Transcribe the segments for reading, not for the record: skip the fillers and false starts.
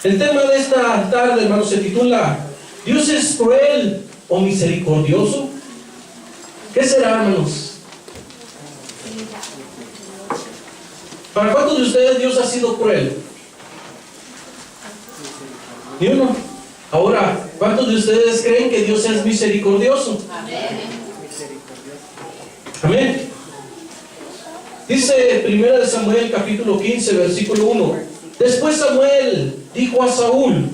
El tema de esta tarde, hermanos, se titula ¿Dios es cruel o misericordioso? ¿Qué será, hermanos? ¿Para cuántos de ustedes Dios ha sido cruel? Ni uno. Ahora, ¿cuántos de ustedes creen que Dios es misericordioso? Amén. Dice 1 Samuel capítulo 15 versículo 1. Después Samuel dijo a Saúl: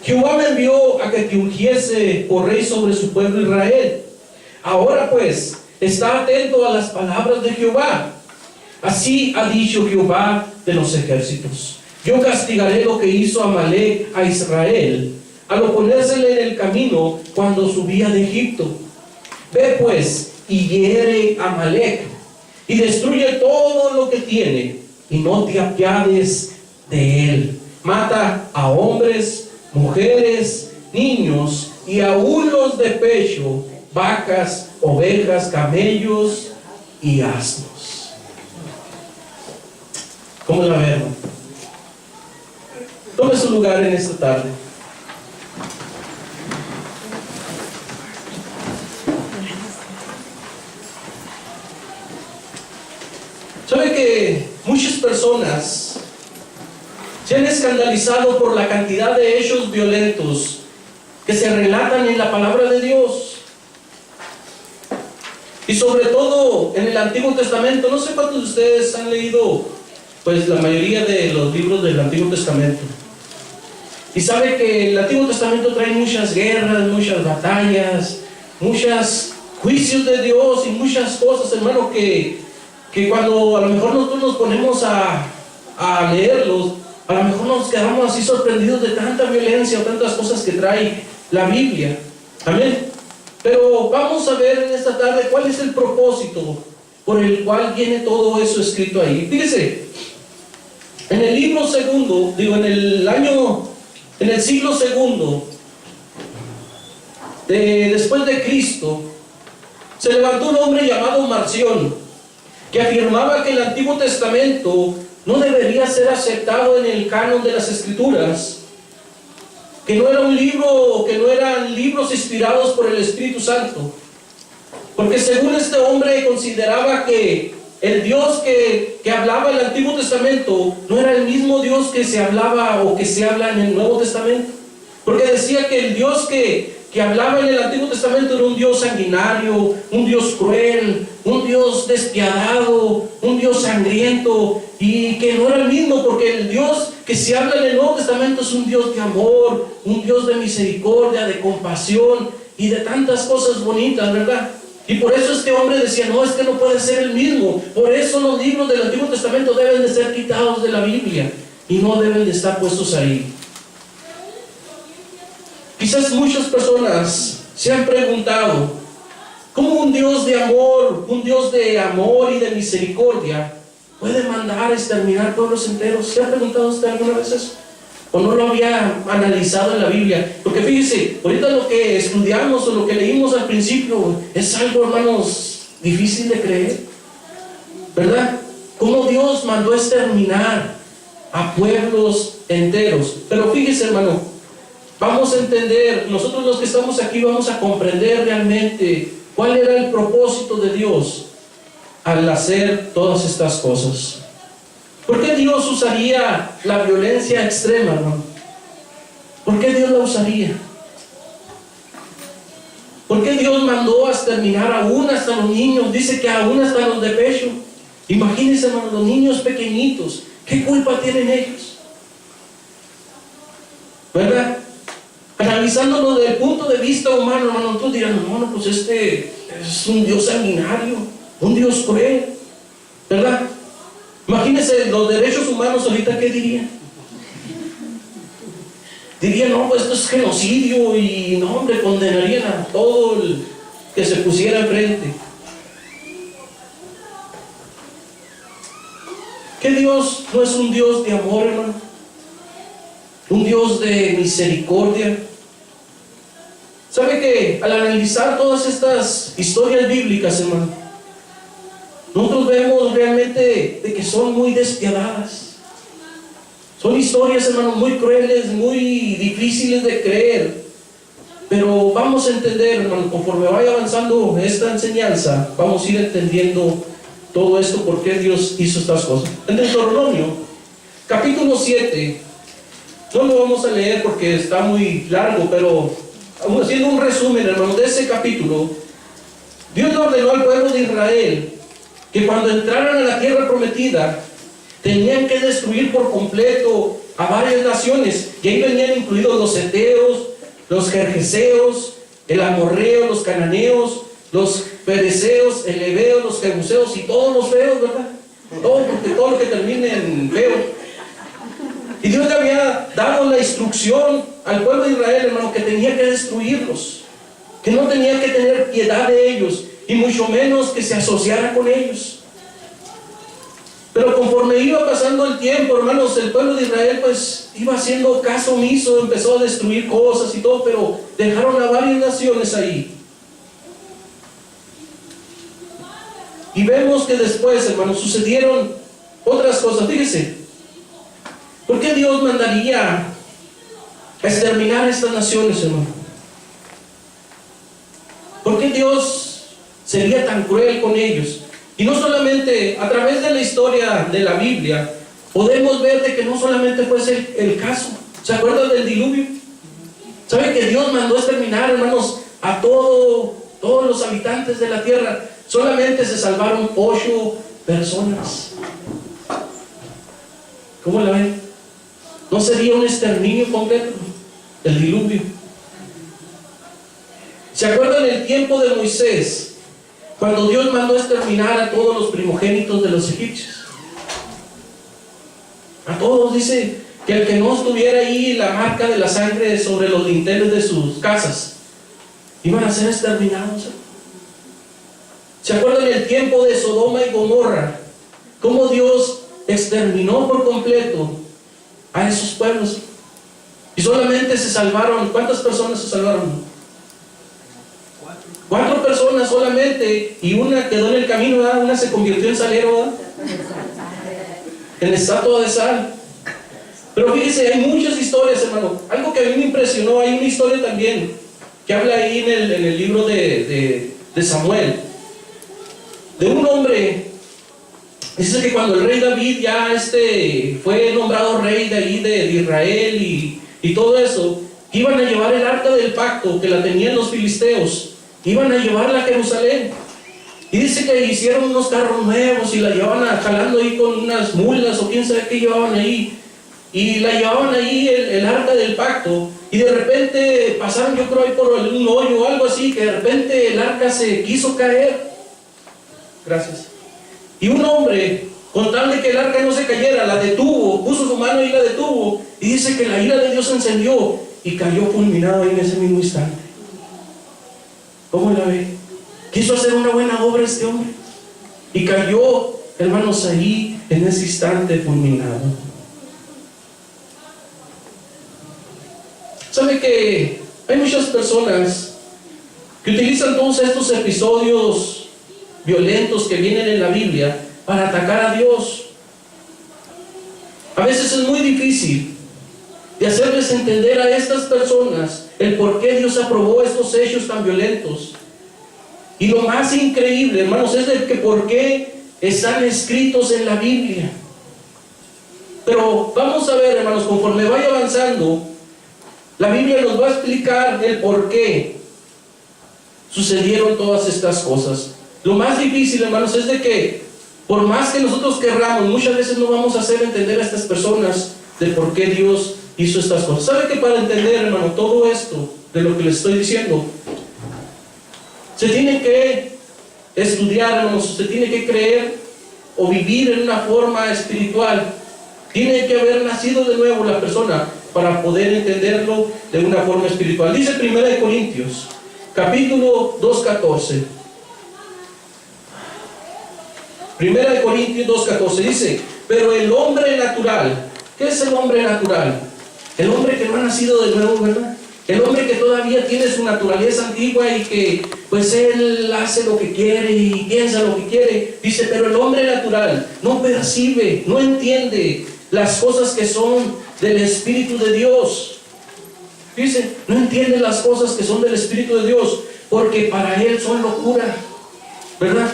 Jehová me envió a que te ungiese por rey sobre su pueblo Israel. Ahora pues, está atento a las palabras de Jehová. Así ha dicho Jehová de los ejércitos: yo castigaré lo que hizo Amalec a Israel, al oponérsele en el camino cuando subía de Egipto. Ve pues y hiere a Amalec, y destruye todo lo que tiene, y no te apiades de él. Mata a hombres, mujeres, niños, y aún los de pecho, vacas, ovejas, camellos y asnos. ¿Cómo la ven? Tome su lugar en esta tarde. ¿Sabe que muchas personas se han escandalizado por la cantidad de hechos violentos que se relatan en la palabra de Dios? Y sobre todo en el Antiguo Testamento. No sé cuántos de ustedes han leído, pues, la mayoría de los libros del Antiguo Testamento. Y sabe que el Antiguo Testamento trae muchas guerras, muchas batallas, muchos juicios de Dios y muchas cosas, hermano, que cuando a lo mejor nosotros nos ponemos a leerlos, a lo mejor nos quedamos así sorprendidos de tanta violencia o tantas cosas que trae la Biblia. Amén. Pero vamos a ver en esta tarde cuál es el propósito por el cual viene todo eso escrito ahí. Fíjese, en el libro segundo, en el siglo segundo, después de Cristo, se levantó un hombre llamado Marción, que afirmaba que el Antiguo Testamento no debería ser aceptado en el canon de las Escrituras, que no era un libro, que no eran libros inspirados por el Espíritu Santo, porque según este hombre consideraba que el Dios que hablaba en el Antiguo Testamento no era el mismo Dios que se hablaba o que se habla en el Nuevo Testamento, porque decía que el Dios que hablaba en el Antiguo Testamento era un Dios sanguinario, un Dios cruel, un Dios despiadado, un Dios sangriento, y que no era el mismo, porque el Dios que se habla en el Nuevo Testamento es un Dios de amor, un Dios de misericordia, de compasión y de tantas cosas bonitas, ¿verdad? Y por eso este hombre decía: no, es que no puede ser el mismo. Por eso los libros del Antiguo Testamento deben de ser quitados de la Biblia y no deben de estar puestos ahí. Quizás muchas personas se han preguntado cómo un Dios de amor y de misericordia puede mandar a exterminar pueblos enteros. ¿Se ha preguntado usted alguna vez eso? ¿O no lo había analizado en la Biblia? Porque fíjese, ahorita lo que estudiamos o lo que leímos al principio es algo, hermanos, difícil de creer, ¿verdad? Cómo Dios mandó a exterminar a pueblos enteros. Pero fíjese, hermano, vamos a entender, nosotros los que estamos aquí vamos a comprender realmente cuál era el propósito de Dios al hacer todas estas cosas. ¿Por qué Dios usaría la violencia extrema, hermano? ¿Por qué Dios la usaría? ¿Por qué Dios mandó a exterminar aún hasta los niños? Dice que aún hasta los de pecho. Imagínense, hermano, los niños pequeñitos. ¿Qué culpa tienen ellos? ¿Verdad? Analizándolo desde el punto de vista humano, hermano, nosotros dirán: no, pues este es un Dios sanguinario, un Dios cruel, ¿verdad? Imagínense los derechos humanos ahorita, ¿qué dirían? Dirían: no, pues esto es genocidio, y no, hombre, condenarían a todo el que se pusiera enfrente. ¿Qué Dios no es un Dios de amor, hermano? Un Dios de misericordia. ¿Sabe que al analizar todas estas historias bíblicas, hermano, nosotros vemos realmente de que son muy despiadadas? Son historias, hermanos, muy crueles, muy difíciles de creer. Pero vamos a entender, hermanos, conforme vaya avanzando esta enseñanza, vamos a ir entendiendo todo esto, por qué Dios hizo estas cosas. En Deuteronomio, capítulo 7, no lo vamos a leer porque está muy largo, pero haciendo un resumen, hermanos, de ese capítulo, Dios le ordenó al pueblo de Israel que cuando entraran a la tierra prometida, tenían que destruir por completo a varias naciones, y ahí venían incluidos los heteos, los gergeseos, el amorreo, los cananeos, los fereceos, el heveo, los jebuseos y todos los feos, ¿verdad? Todo lo que termine en feo. Y Dios le había dado la instrucción al pueblo de Israel, hermano, que tenía que destruirlos, que no tenía que tener piedad de ellos, y mucho menos que se asociara con ellos. Pero conforme iba pasando el tiempo, hermanos, el pueblo de Israel pues iba haciendo caso omiso, empezó a destruir cosas y todo, pero dejaron a varias naciones ahí. Y vemos que después, hermanos, sucedieron otras cosas. Fíjese, ¿por qué Dios mandaría a exterminar a estas naciones, hermano? ¿Por qué Dios sería tan cruel con ellos? Y no solamente a través de la historia de la Biblia, podemos ver de que no solamente fue ese el caso. ¿Se acuerdan del diluvio? ¿Saben que Dios mandó a exterminar, hermanos, a todos los habitantes de la tierra? Solamente se salvaron 8 personas. ¿Cómo la ven? ¿No sería un exterminio completo el diluvio? ¿Se acuerdan el tiempo de Moisés? Cuando Dios mandó a exterminar a todos los primogénitos de los egipcios. A todos, dice que el que no estuviera ahí la marca de la sangre sobre los dinteles de sus casas, iban a ser exterminados. ¿Se acuerdan el tiempo de Sodoma y Gomorra? Cómo Dios exterminó por completo a esos pueblos. Y solamente se salvaron, ¿cuántas personas se salvaron? 4 personas solamente, y una quedó en el camino, ¿verdad? Una se convirtió en salero, ¿verdad? En estatua de sal. Pero fíjese, hay muchas historias, hermano. Algo que a mí me impresionó, hay una historia también que habla ahí en el libro de Samuel, de un hombre. Dice que cuando el rey David ya fue nombrado rey de ahí de Israel y todo eso, iban a llevar el arca del pacto que la tenían los filisteos. Iban a llevarla a Jerusalén. Y dice que hicieron unos carros nuevos y la llevaban jalando ahí con unas mulas o quién sabe qué llevaban ahí. Y la llevaban ahí el arca del pacto. Y de repente pasaron, yo creo, ahí por un hoyo o algo así, que de repente el arca se quiso caer. Gracias. Y un hombre, con tal de que el arca no se cayera, la detuvo, puso su mano y la detuvo. Y dice que la ira de Dios se encendió y cayó fulminado ahí en ese mismo instante. ¿Cómo la ve? Quiso hacer una buena obra este hombre y cayó, hermanos, ahí en ese instante fulminado. ¿Sabe que hay muchas personas que utilizan todos estos episodios violentos que vienen en la Biblia para atacar a Dios? A veces es muy difícil de hacerles entender a estas personas el por qué Dios aprobó estos hechos tan violentos. Y lo más increíble, hermanos, es de que por qué están escritos en la Biblia. Pero vamos a ver, hermanos, conforme vaya avanzando, la Biblia nos va a explicar el por qué sucedieron todas estas cosas. Lo más difícil, hermanos, es de que por más que nosotros querramos, muchas veces no vamos a hacer entender a estas personas de por qué Dios hizo estas cosas. ¿Sabe que para entender, hermano, todo esto de lo que les estoy diciendo, se tiene que estudiar, hermanos, se tiene que creer o vivir en una forma espiritual? Tiene que haber nacido de nuevo la persona para poder entenderlo de una forma espiritual. Dice 1 Corintios, capítulo 2:14. 1 Corintios 2:14 dice: pero el hombre natural, ¿qué es el hombre natural? El hombre que no ha nacido de nuevo, ¿verdad? El hombre que todavía tiene su naturaleza antigua y que pues él hace lo que quiere y piensa lo que quiere. Dice, pero el hombre natural no percibe, no entiende las cosas que son del Espíritu de Dios. Dice, no entienden las cosas que son del Espíritu de Dios, porque para él son locura, ¿verdad?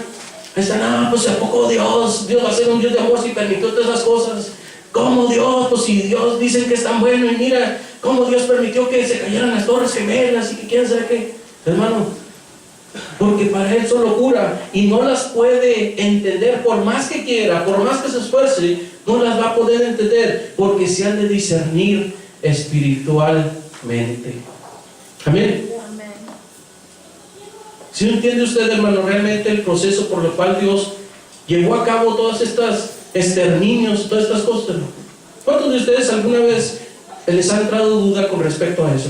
Están, pues ¿a poco Dios va a ser un Dios de amor si permitió todas esas cosas? ¿Cómo Dios? Pues si Dios dicen que es tan bueno, y mira cómo Dios permitió que se cayeran las torres gemelas y que quién sabe qué. Hermano, porque para él son locura y no las puede entender, por más que quiera, por más que se esfuerce, no las va a poder entender, porque se han de discernir espiritualmente. Amén. ¿Sí entiende usted, hermano, realmente el proceso por el cual Dios llevó a cabo todas estas exterminios, todas estas cosas? ¿Cuántos de ustedes alguna vez les ha entrado duda con respecto a eso?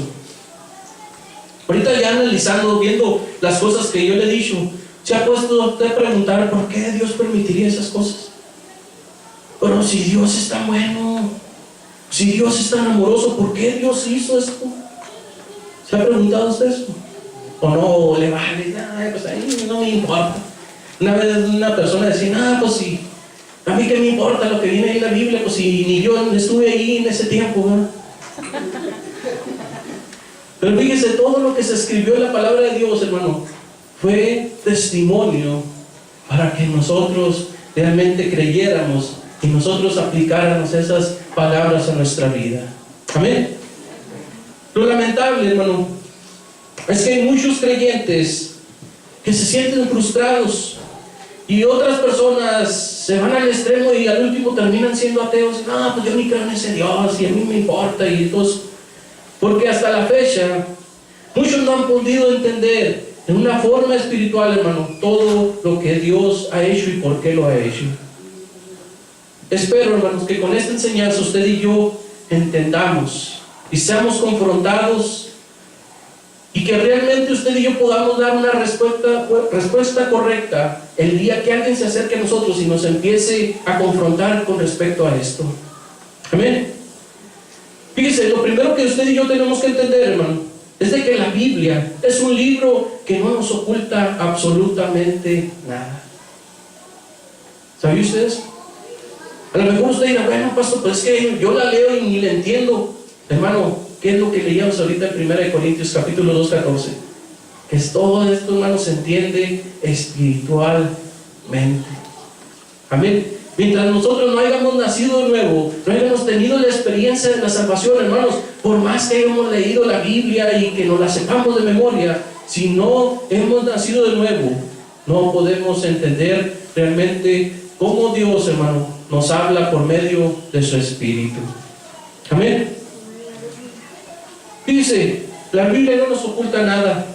Ahorita ya analizando, viendo las cosas que yo le he dicho, se ha puesto usted a preguntar por qué Dios permitiría esas cosas. Pero si Dios es tan bueno, si Dios es tan amoroso, ¿por qué Dios hizo esto? ¿Se ha preguntado usted eso? O no le vale, pues ahí no me importa. Una vez una persona decía, pues si a mí qué me importa lo que viene ahí en la Biblia, pues si ni yo estuve ahí en ese tiempo, ¿no? Pero fíjese, todo lo que se escribió en la palabra de Dios, hermano, fue testimonio para que nosotros realmente creyéramos y nosotros aplicáramos esas palabras a nuestra vida. Amén. Lo lamentable, hermano, es que hay muchos creyentes que se sienten frustrados y otras personas se van al extremo y al último terminan siendo ateos. Pues yo ni creo en ese Dios y a mí me importa. Y entonces, porque hasta la fecha muchos no han podido entender en una forma espiritual, hermano, todo lo que Dios ha hecho y por qué lo ha hecho. Espero, hermanos, que con esta enseñanza usted y yo entendamos y seamos confrontados y que realmente usted y yo podamos dar una respuesta correcta el día que alguien se acerque a nosotros y nos empiece a confrontar con respecto a esto. Amén. Fíjese, lo primero que usted y yo tenemos que entender, hermano, es de que la Biblia es un libro que no nos oculta absolutamente nada. ¿Sabía usted eso? A lo mejor usted dirá, bueno, pastor, pues es que yo la leo y ni la entiendo. Hermano, ¿qué es lo que leíamos ahorita en 1 Corintios capítulo 2, 14? Que es todo esto, hermano, se entiende espiritualmente. Amén. Mientras nosotros no hayamos nacido de nuevo, no hayamos tenido la experiencia de la salvación, hermanos, por más que hayamos leído la Biblia y que nos la sepamos de memoria, si no hemos nacido de nuevo, no podemos entender realmente cómo Dios, hermano, nos habla por medio de su Espíritu. Amén. Dice, la Biblia no nos oculta nada,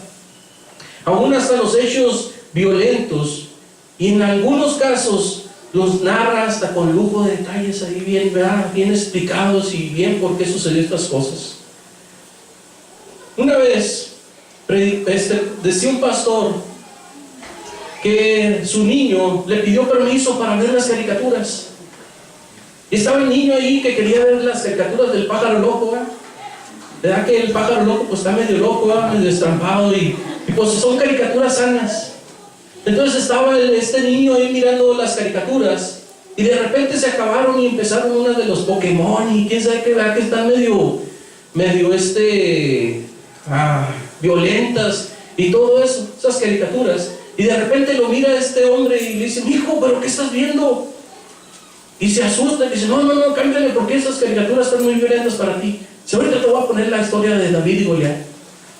aún hasta los hechos violentos, y en algunos casos los narra hasta con lujo de detalles ahí bien, ¿verdad? Bien explicados y bien por qué sucedió estas cosas. Una vez decía un pastor que su niño le pidió permiso para ver las caricaturas. Y estaba el niño ahí que quería ver las caricaturas del pájaro loco, ¿verdad? ¿Verdad que el pájaro loco pues está medio loco, ¿verdad? Medio estrampado y pues son caricaturas sanas? Entonces estaba este niño ahí mirando las caricaturas y de repente se acabaron y empezaron unas de los Pokémon y quién sabe qué, ¿verdad? Que están medio violentas y todo eso, esas caricaturas. Y de repente lo mira este hombre y le dice, hijo, ¿pero qué estás viendo? Y se asusta y dice, no, cámbiale porque esas caricaturas están muy violentas para ti. Si ahorita te voy a poner la historia de David y Goliat.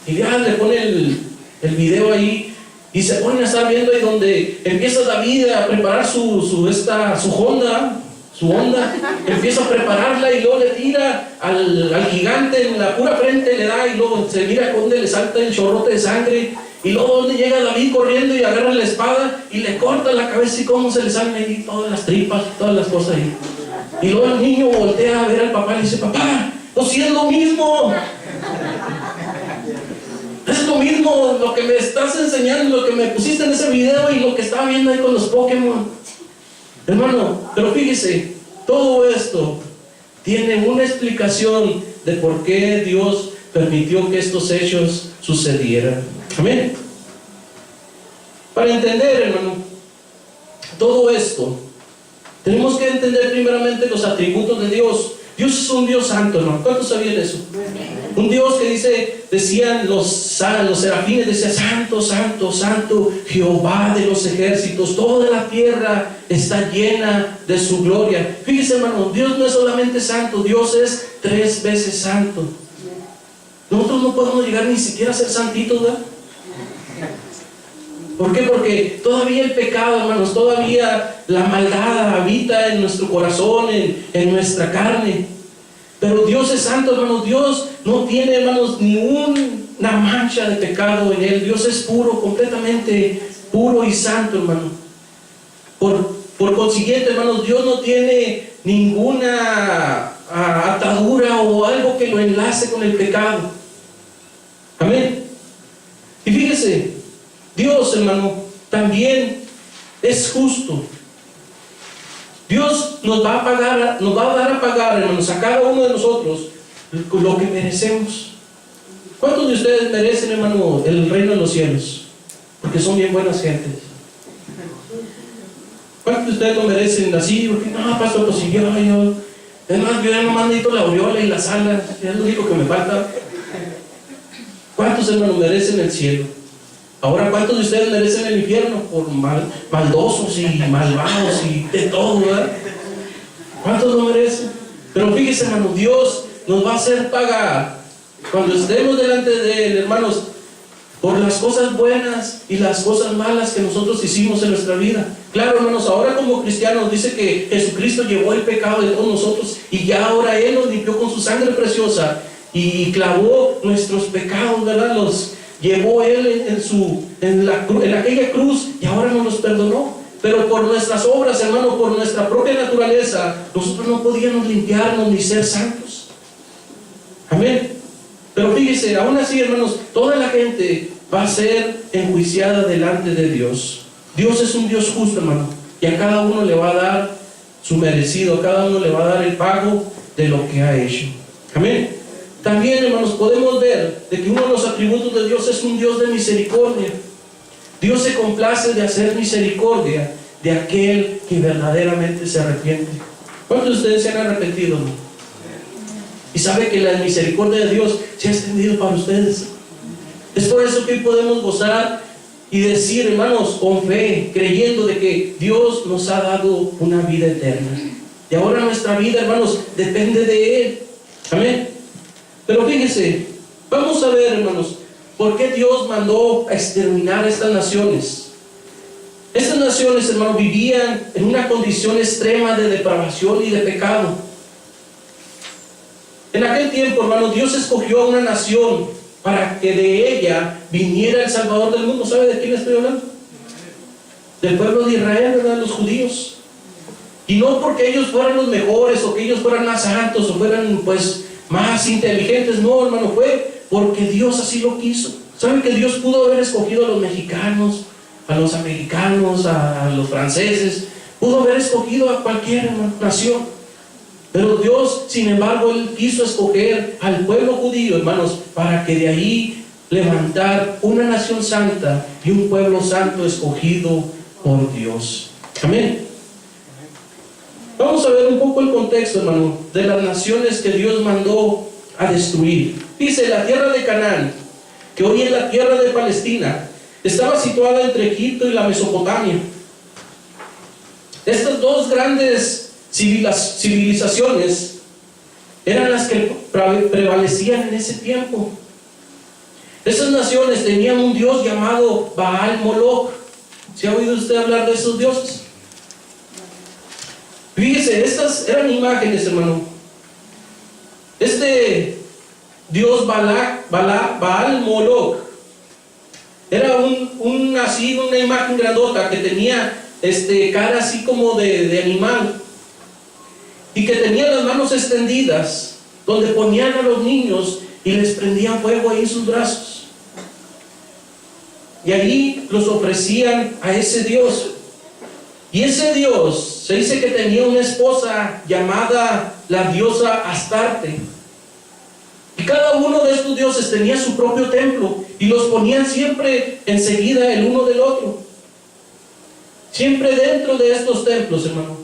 Y ya le pone el video ahí y se pone a estar viendo ahí donde empieza David a preparar su Honda, empieza a prepararla y luego le tira al gigante en la pura frente, le da y luego se mira donde le salta el chorrote de sangre. Y luego donde llega David corriendo y agarra la espada y le corta la cabeza y cómo se le salen ahí todas las tripas, todas las cosas ahí. Y luego el niño voltea a ver al papá y le dice, papá, pues sí es lo mismo. Es lo mismo lo que me estás enseñando, lo que me pusiste en ese video y lo que estaba viendo ahí con los Pokémon. Hermano, pero fíjese, todo esto tiene una explicación de por qué Dios permitió que estos hechos sucedieran. Amén. Para entender, hermano, todo esto Tenemos que entender primeramente los atributos de Dios. Dios es un Dios santo, hermano. ¿Cuántos sabían eso? Un Dios que decían los serafines, decía: santo, santo, santo, Jehová de los ejércitos, toda la tierra está llena de su gloria. Fíjese, hermano, Dios no es solamente santo, Dios es 3 veces santo. Nosotros no podemos llegar ni siquiera a ser santitos, ¿verdad? ¿Por qué? Porque todavía el pecado, hermanos, todavía la maldad habita en nuestro corazón, en nuestra carne. Pero Dios es santo, hermanos. Dios no tiene, hermanos, ni una mancha de pecado en Él. Dios es puro, completamente puro y santo, hermano. Por consiguiente, hermanos, Dios no tiene ninguna atadura o algo que lo enlace con el pecado. Amén. Y fíjese, Dios, hermano, también es justo. Dios nos va a dar a pagar, hermanos, a cada uno de nosotros lo que merecemos. ¿Cuántos de ustedes merecen, hermano, el reino de los cielos? Porque son bien buenas gentes. ¿Cuántos de ustedes lo merecen así? Porque no, pastor, pues si yo además, yo ya nomás necesito la aureola y las alas, es lo único que me falta. ¿Cuántos, hermanos, merecen el cielo? Ahora, ¿cuántos de ustedes merecen el infierno? Por maldosos y malvados y de todo, ¿verdad? ¿Cuántos lo merecen? Pero fíjese, hermano, Dios nos va a hacer pagar cuando estemos delante de Él, hermanos, por las cosas buenas y las cosas malas que nosotros hicimos en nuestra vida. Claro, hermanos, ahora como cristianos dice que Jesucristo llevó el pecado de todos nosotros y ya ahora Él nos limpió con su sangre preciosa y clavó nuestros pecados, ¿verdad? Los llevó Él en aquella cruz y ahora nos los perdonó. Pero por nuestras obras, hermano, por nuestra propia naturaleza, nosotros no podíamos limpiarnos ni ser santos. Amén. Pero fíjese, aún así, hermanos, toda la gente va a ser enjuiciada delante de Dios. Dios es un Dios justo, hermano, y a cada uno le va a dar su merecido, a cada uno le va a dar el pago de lo que ha hecho. Amén. También, hermanos, podemos ver de que uno de los atributos de Dios es un Dios de misericordia. Dios se complace de hacer misericordia de aquel que verdaderamente se arrepiente. ¿Cuántos de ustedes se han arrepentido, no? Y sabe que la misericordia de Dios se ha extendido para ustedes. Es por eso que hoy podemos gozar y decir, hermanos, con fe, creyendo de que Dios nos ha dado una vida eterna. Y ahora nuestra vida, hermanos, depende de Él. Amén. Pero fíjense, vamos a ver, hermanos, ¿por qué Dios mandó a exterminar estas naciones? Estas naciones, hermanos, vivían en una condición extrema de depravación y de pecado. En aquel tiempo, hermanos, Dios escogió a una nación para que de ella viniera el Salvador del mundo. ¿Sabe de quién estoy hablando? Del pueblo de Israel, ¿verdad? Los judíos. Y no porque ellos fueran los mejores o que ellos fueran más santos o fueran, pues, más inteligentes. No, hermano, fue porque Dios así lo quiso. ¿Saben que Dios pudo haber escogido a los mexicanos, a los americanos, a los franceses? Pudo haber escogido a cualquier nación. Pero Dios, sin embargo, Él quiso escoger al pueblo judío, hermanos, para que de ahí levantar una nación santa y un pueblo santo escogido por Dios. Amén. Vamos a ver un poco el contexto, hermano, de las naciones que Dios mandó a destruir. Dice, la tierra de Canaán, que hoy es la tierra de Palestina, estaba situada entre Egipto y la Mesopotamia. Estas dos grandes civilizaciones eran las que prevalecían en ese tiempo. Esas naciones tenían un dios llamado Baal Moloch. ¿Se ha oído usted hablar de esos dioses? Fíjese, estas eran imágenes, hermano. Este dios Baal Moloch era una imagen grandota que tenía cara así como de animal, y que tenía las manos extendidas, donde ponían a los niños y les prendían fuego ahí en sus brazos, y ahí los ofrecían a ese dios. Y ese dios se dice que tenía una esposa llamada la diosa Astarte, y cada uno de estos dioses tenía su propio templo y los ponían siempre enseguida el uno del otro, siempre dentro de estos templos, hermano.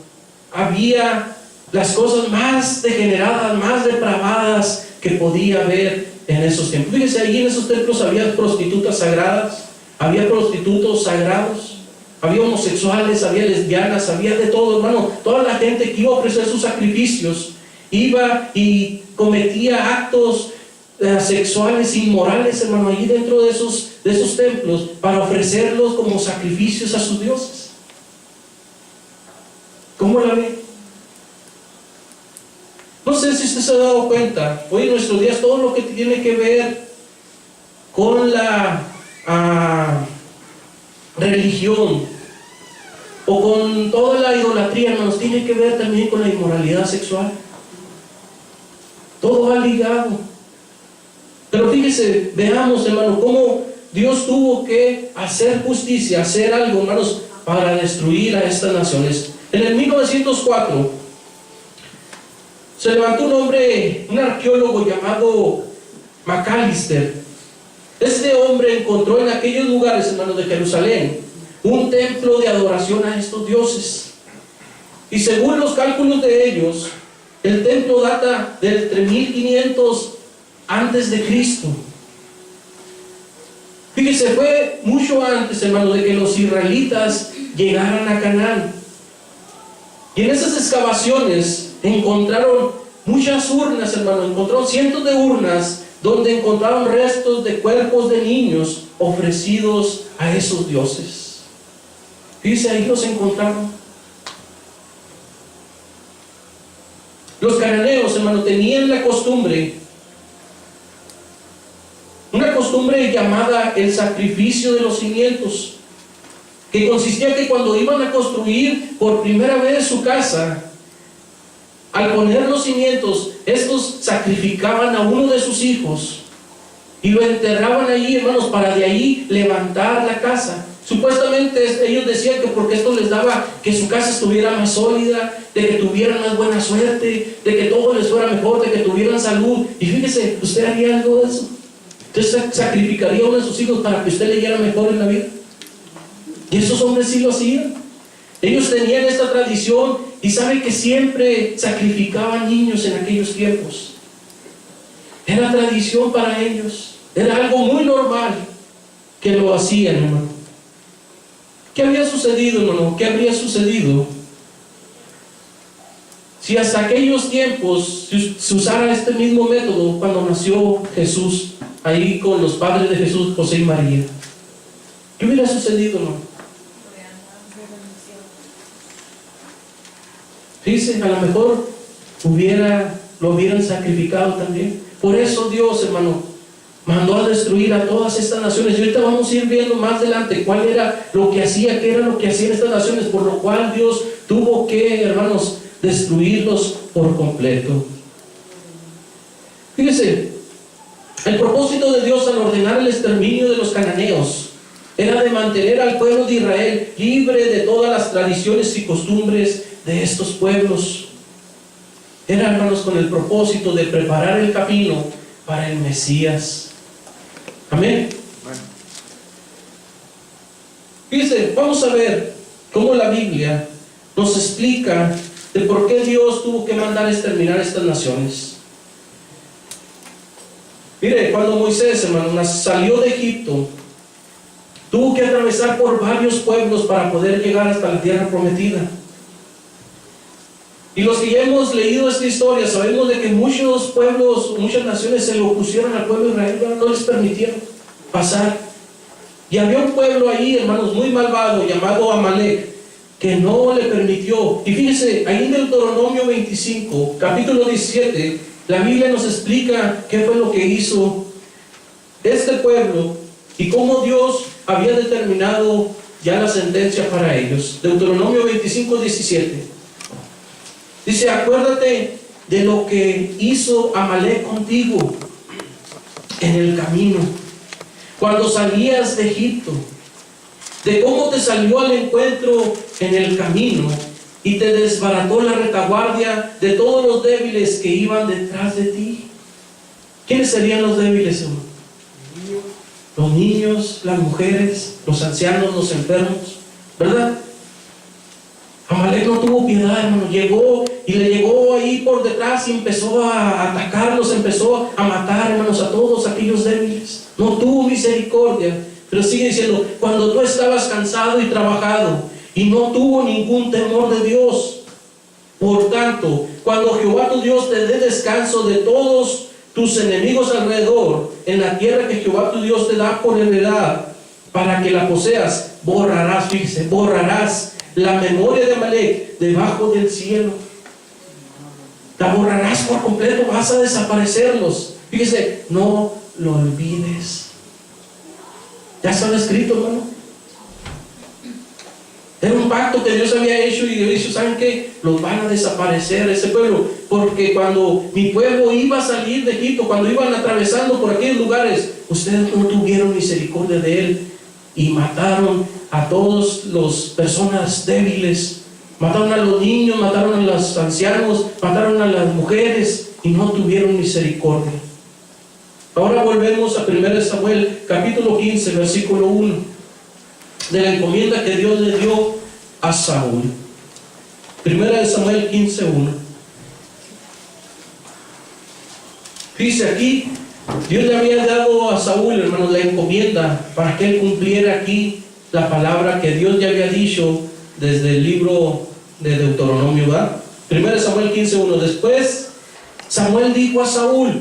había las cosas más degeneradas, más depravadas que podía haber en esos templos. Fíjense, ahí en esos templos había prostitutas sagradas, había prostitutos sagrados, había homosexuales, había lesbianas, había de todo, hermano. Toda la gente que iba a ofrecer sus sacrificios iba y cometía actos sexuales inmorales, hermano, allí dentro de esos templos, para ofrecerlos como sacrificios a sus dioses. ¿Cómo la ve? No sé si usted se ha dado cuenta, hoy en nuestros días todo lo que tiene que ver con la religión o con toda la idolatría, nos tiene que ver también con la inmoralidad sexual. Todo va ligado. Pero fíjese, veamos, hermano, cómo Dios tuvo que hacer justicia, hacer algo, hermanos, para destruir a estas naciones. En el 1904 se levantó un hombre, un arqueólogo llamado Macalister. Este hombre encontró en aquellos lugares, hermanos, de Jerusalén, un templo de adoración a estos dioses. Y según los cálculos de ellos, el templo data del 3500 antes de Cristo. Fíjese, fue mucho antes, hermano, de que los israelitas llegaran a Canaán. Y en esas excavaciones encontraron muchas urnas, hermano, encontraron cientos de urnas donde encontraron restos de cuerpos de niños ofrecidos a esos dioses. Fíjese, ahí los encontraron. Los cananeos, hermano, tenían la costumbre, una costumbre llamada el sacrificio de los cimientos, que consistía que cuando iban a construir por primera vez su casa, al poner los cimientos, estos sacrificaban a uno de sus hijos y lo enterraban allí, hermanos, para de ahí levantar la casa. Supuestamente ellos decían que porque esto les daba que su casa estuviera más sólida, de que tuvieran más buena suerte, de que todo les fuera mejor, de que tuvieran salud. Y fíjese, ¿usted haría algo de eso? ¿Usted sacrificaría a uno de sus hijos para que usted le leyera mejor en la vida? Y esos hombres sí lo hacían. Ellos tenían esta tradición y saben que siempre sacrificaban niños en aquellos tiempos. Era tradición para ellos. Era algo muy normal que lo hacían, hermano. ¿Qué había sucedido, hermano? ¿Qué habría sucedido si hasta aquellos tiempos se usara este mismo método cuando nació Jesús, ahí con los padres de Jesús, José y María? ¿Qué hubiera sucedido, hermano? Fíjense, a lo mejor lo hubieran sacrificado también. Por eso Dios, hermano, mandó a destruir a todas estas naciones. Y ahorita vamos a ir viendo más adelante cuál era lo que hacía, qué era lo que hacían estas naciones, por lo cual Dios tuvo que, hermanos, destruirlos por completo. Fíjese, el propósito de Dios al ordenar el exterminio de los cananeos era de mantener al pueblo de Israel libre de todas las tradiciones y costumbres de estos pueblos. Era, hermanos, con el propósito de preparar el camino para el Mesías. Amén. Fíjense, vamos a ver cómo la Biblia nos explica de por qué Dios tuvo que mandar exterminar estas naciones. Mire, cuando Moisés, hermano, salió de Egipto, tuvo que atravesar por varios pueblos para poder llegar hasta la tierra prometida. Y los que ya hemos leído esta historia sabemos de que muchos pueblos, muchas naciones se le opusieron al pueblo de Israel, no les permitieron pasar. Y había un pueblo ahí, hermanos, muy malvado, llamado Amalek, que no le permitió. Y fíjense, ahí en Deuteronomio 25, capítulo 17, la Biblia nos explica qué fue lo que hizo este pueblo y cómo Dios había determinado ya la sentencia para ellos. Deuteronomio 25, 17. Dice, acuérdate de lo que hizo Amalek contigo en el camino, cuando salías de Egipto, de cómo te salió al encuentro en el camino y te desbarató la retaguardia de todos los débiles que iban detrás de ti. ¿Quiénes serían los débiles, hermano? Los niños, las mujeres, los ancianos, los enfermos, ¿verdad? Amalek no tuvo piedad, hermano. Llegó y le llegó ahí por detrás y empezó a atacarlos, empezó a matar, hermanos, a todos aquellos débiles. No tuvo misericordia. Pero sigue diciendo, cuando tú estabas cansado y trabajado y no tuvo ningún temor de Dios. Por tanto, cuando Jehová tu Dios te dé descanso de todos tus enemigos alrededor, en la tierra que Jehová tu Dios te da por heredad, para que la poseas, borrarás, fíjese, borrarás la memoria de Amalek debajo del cielo. La borrarás por completo, vas a desaparecerlos. Fíjese, no lo olvides. Ya estaba escrito, hermano. Era un pacto que Dios había hecho y Dios dijo, ¿saben qué? Los van a desaparecer ese pueblo, porque cuando mi pueblo iba a salir de Egipto, cuando iban atravesando por aquellos lugares, ustedes no tuvieron misericordia de él y mataron a todas las personas débiles, mataron a los niños, mataron a los ancianos, mataron a las mujeres y no tuvieron misericordia. Ahora volvemos a 1 Samuel capítulo 15 versículo 1 de la encomienda que Dios le dio a Saúl. 1 Samuel 15:1. Dice aquí, Dios le había dado a Saúl, hermanos, la encomienda para que él cumpliera aquí la palabra que Dios ya había dicho desde el libro de Deuteronomio, ¿verdad? 1 Samuel 15:1. Después Samuel dijo a Saúl,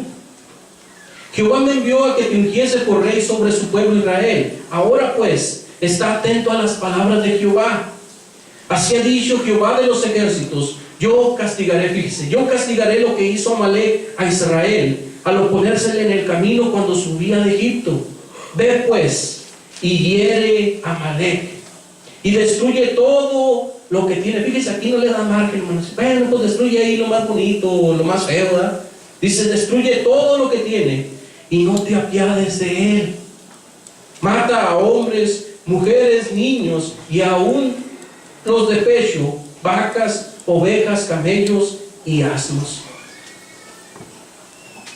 Jehová me envió a que te ungiese por rey sobre su pueblo Israel. Ahora pues, está atento a las palabras de Jehová. Así ha dicho Jehová de los ejércitos, yo castigaré, fíjese, yo castigaré lo que hizo Amalek a Israel, al oponérsele en el camino cuando subía de Egipto. Ve pues, y hiere a Amalek, y destruye todo lo que tiene. Fíjese, aquí no le da margen, hermanos. Bueno, pues destruye ahí lo más bonito, lo más feo, ¿verdad? Dice, destruye todo lo que tiene, y no te apiades de él. Mata a hombres, mujeres, niños y aún los de pecho, vacas, ovejas, camellos y asnos.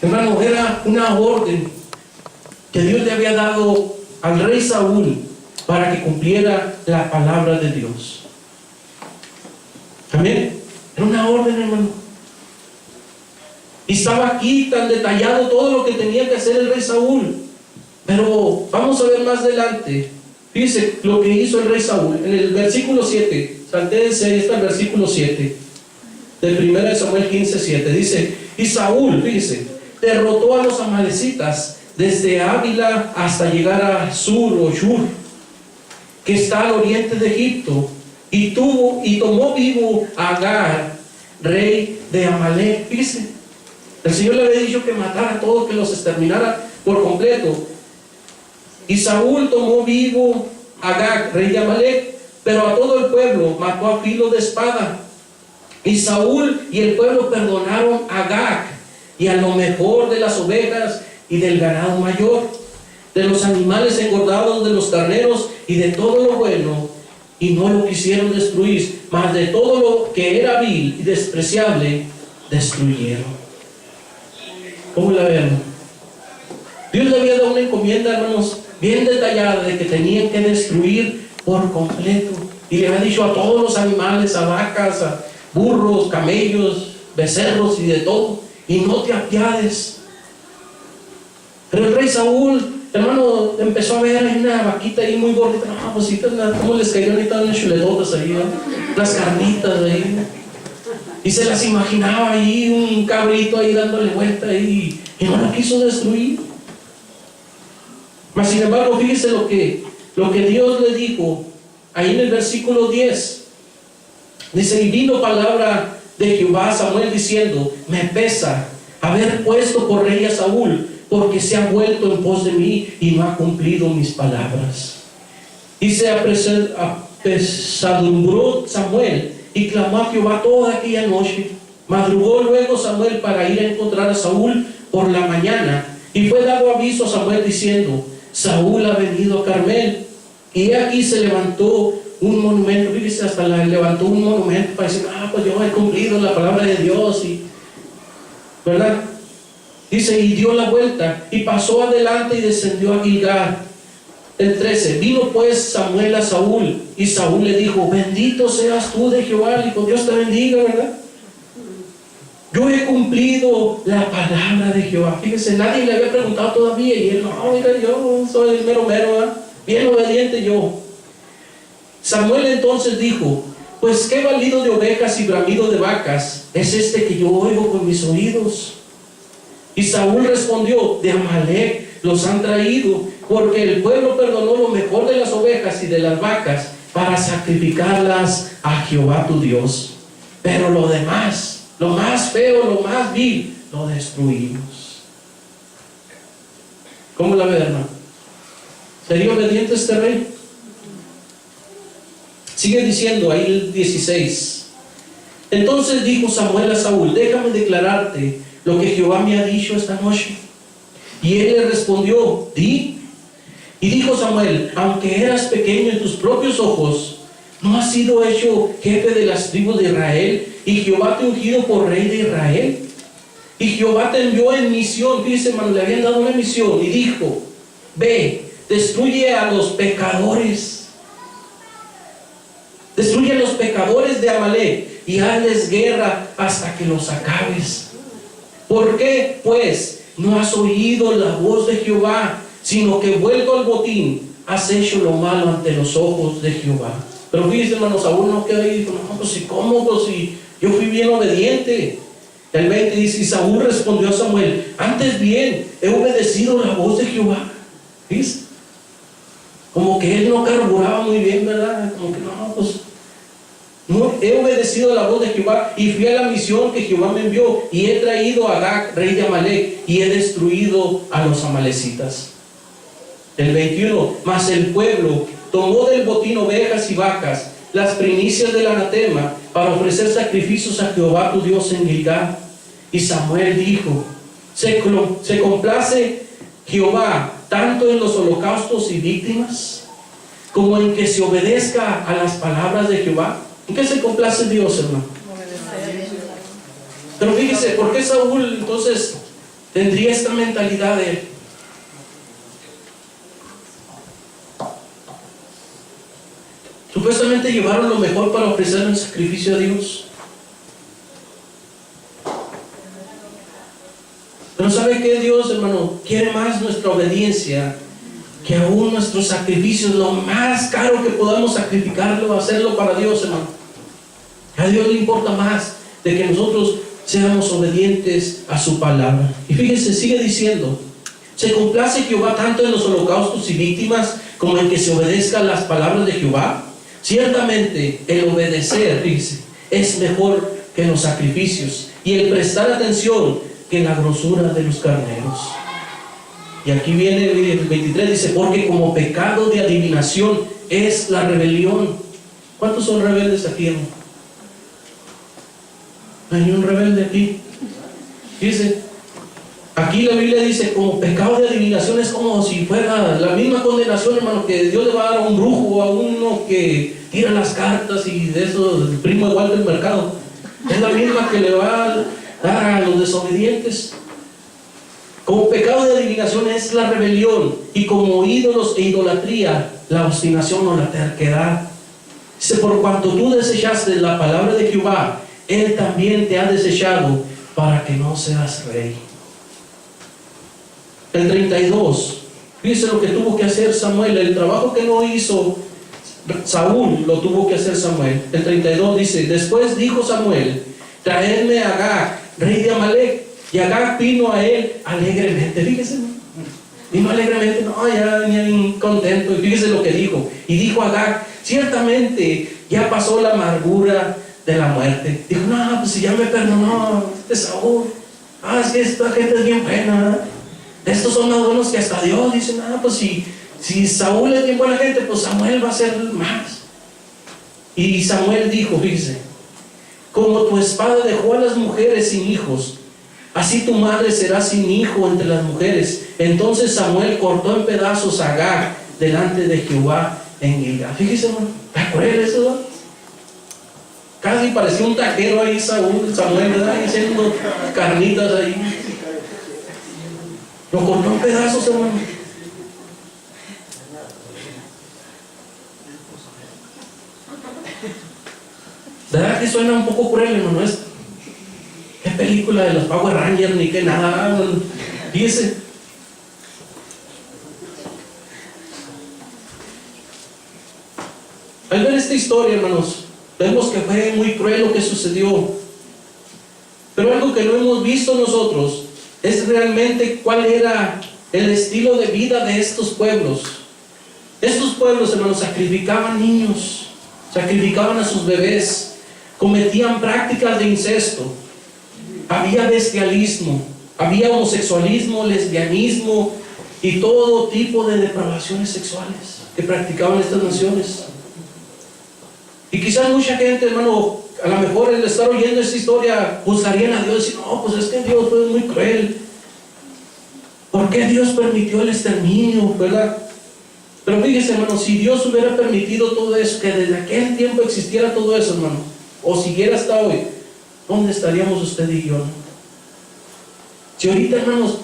Hermano, era una orden que Dios le había dado al rey Saúl para que cumpliera la palabra de Dios. Amén. Era una orden, hermano. Y estaba aquí tan detallado todo lo que tenía que hacer el rey Saúl. Pero vamos a ver más adelante. Fíjese lo que hizo el rey Saúl. En el versículo 7, saltéense, ahí está el versículo 7 del 1 Samuel 15:7. Dice, y Saúl, fíjese, derrotó a los amalecitas desde Ávila hasta llegar a Sur o Shur, que está al oriente de Egipto, y tomó vivo a Agag, rey de Amalek. Fíjese, el Señor le había dicho que matara a todos, que los exterminara por completo. Y Saúl tomó vivo a Agag, rey de Amalek, pero a todo el pueblo mató a filo de espada. Y Saúl y el pueblo perdonaron a Agag y a lo mejor de las ovejas y del ganado mayor, de los animales engordados, de los carneros y de todo lo bueno, y no lo quisieron destruir, mas de todo lo que era vil y despreciable destruyeron. ¿Cómo la ven? Dios le había dado una encomienda, hermanos, bien detallada, de que tenían que destruir por completo. Y le había dicho a todos los animales, a vacas, a burros, camellos, becerros y de todo, y no te apiades. Pero el rey Saúl, hermano, empezó a ver ahí una vaquita ahí muy gordita. No, pues sí, ¿cómo les cayeron ahorita unas chuletotas ahí, ¿no? Las carnitas ahí. Y se las imaginaba ahí, un cabrito ahí dándole vuelta ahí, y no lo quiso destruir. Mas sin embargo, fíjese lo que Dios le dijo ahí en el versículo 10. Dice, y vino palabra de Jehová a Samuel diciendo, me pesa haber puesto por rey a Saúl, porque se ha vuelto en pos de mí y no ha cumplido mis palabras. Y se apesadumbró Samuel y clamó a Jehová toda aquella noche. Madrugó luego Samuel para ir a encontrar a Saúl por la mañana, y fue dado aviso a Samuel diciendo, Saúl ha venido a Carmel. Y aquí se levantó un monumento, fíjese, hasta levantó un monumento para decir, pues yo he cumplido la palabra de Dios, ¿verdad? Dice, y dio la vuelta y pasó adelante y descendió a Gilgal. El 13, vino pues Samuel a Saúl, y Saúl le dijo: bendito seas tú de Jehová. Le dijo: Dios te bendiga, ¿verdad? Yo he cumplido la palabra de Jehová. Fíjese, nadie le había preguntado todavía, y él: no, mira, yo soy el mero, ¿verdad? Bien obediente yo. Samuel entonces dijo: pues qué balido de ovejas y bramido de vacas es este que yo oigo con mis oídos. Y Saúl respondió: de Amalec los han traído, porque el pueblo perdonó lo mejor de las ovejas y de las vacas para sacrificarlas a Jehová tu Dios. Pero lo demás, lo más feo, lo más vil, lo destruimos. ¿Cómo la ve, hermano? ¿Sería obediente este rey? Sigue diciendo ahí el 16. Entonces dijo Samuel a Saúl: déjame declararte lo que Jehová me ha dicho esta noche. Y él le respondió: di. Y dijo Samuel: aunque eras pequeño en tus propios ojos, ¿no has sido hecho jefe de las tribus de Israel? Y Jehová te ha ungido por rey de Israel. Y Jehová te envió en misión. Fíjese, hermano, le habían dado una misión. Y dijo: ve, destruye a los pecadores. Destruye a los pecadores de Amalec y hazles guerra hasta que los acabes. ¿Por qué, pues, no has oído la voz de Jehová, sino que vuelto al botín has hecho lo malo ante los ojos de Jehová? Pero fíjense, hermano, Saúl no quedó ahí y dijo: no, pues si cómo, pues si yo fui bien obediente. El 20 dice: y Saúl respondió a Samuel: antes bien he obedecido la voz de Jehová. ¿Viste? Como que él no carburaba muy bien, ¿verdad? Como que no, pues no, he obedecido la voz de Jehová y fui a la misión que Jehová me envió, y he traído a Agag, rey de Amalec, y he destruido a los amalecitas. El 21, mas el pueblo tomó del botín ovejas y vacas, las primicias del anatema, para ofrecer sacrificios a Jehová tu Dios en Gilgal. Y Samuel dijo: ¿se complace Jehová tanto en los holocaustos y víctimas, como en que se obedezca a las palabras de Jehová? ¿En qué se complace Dios, hermano? Pero fíjese, ¿por qué Saúl entonces tendría esta mentalidad de él? Supuestamente llevaron lo mejor para ofrecer un sacrificio a Dios. Pero ¿sabe qué? Dios, hermano, quiere más nuestra obediencia que aún nuestros sacrificios. Lo más caro que podamos sacrificarlo, hacerlo para Dios, hermano. A Dios le importa más de que nosotros seamos obedientes a su palabra. Y fíjense, sigue diciendo: ¿se complace Jehová tanto en los holocaustos y víctimas como en que se obedezca a las palabras de Jehová? Ciertamente el obedecer, fíjense, es mejor que los sacrificios, y el prestar atención que la grosura de los carneros. Y aquí viene el 23, dice: porque como pecado de adivinación es la rebelión. ¿Cuántos son rebeldes aquí, hermano? Hay un rebelde aquí. Dice, aquí la Biblia dice: como pecado de adivinación, es como si fuera la misma condenación, hermano, que Dios le va a dar a un brujo o a uno que tira las cartas y de eso, el primo igual del mercado. Es la misma que le va a dar a los desobedientes. Como pecado de adivinación es la rebelión, y como ídolos e idolatría, la obstinación o la terquedad. Dice: por cuanto tú desechaste la palabra de Jehová, Él también te ha desechado para que no seas rey. El 32, dice lo que tuvo que hacer Samuel. El trabajo que no hizo Saúl, lo tuvo que hacer Samuel. El 32 dice: después dijo Samuel: traedme a Agag, rey de Amalec. Y Agag vino a él alegremente. Fíjese, vino alegremente, no, ya venía contento. Y fíjese lo que dijo. Y dijo Agag: ciertamente ya pasó la amargura de la muerte. Dijo: no, pues si ya me perdonó Saúl. Es que esta gente es bien buena. Estos son más buenos que hasta Dios. Dicen: pues si Saúl es bien buena gente, pues Samuel va a ser más. Y Samuel dijo, fíjese: como tu espada dejó a las mujeres sin hijos, así tu madre será sin hijo entre las mujeres. Entonces Samuel cortó en pedazos a Agag delante de Jehová en Gilgal. Fíjese, hermano, ¿está cruel eso, no? Casi parecía un taquero ahí Samuel, ¿verdad? Haciendo carnitas ahí. Lo cortó en pedazos, hermano. ¿Verdad que suena un poco cruel, hermano? ¿Qué película de los Power Rangers ni qué nada? Fíjese. Al ver esta historia, hermanos, vemos que fue muy cruel lo que sucedió. Pero algo que no hemos visto nosotros es realmente cuál era el estilo de vida de estos pueblos. Estos pueblos, hermanos, sacrificaban niños, sacrificaban a sus bebés, cometían prácticas de incesto, había bestialismo, había homosexualismo, lesbianismo y todo tipo de depravaciones sexuales que practicaban estas naciones. Y quizás mucha gente, hermano, a lo mejor al estar oyendo esta historia juzgarían a Dios y decir, no, pues es que Dios fue muy cruel. ¿Por qué Dios permitió el exterminio, verdad? Pero fíjese, hermano, si Dios hubiera permitido todo eso, que desde aquel tiempo existiera todo eso, hermano, o siguiera hasta hoy, ¿dónde estaríamos usted y yo? Si ahorita, hermanos,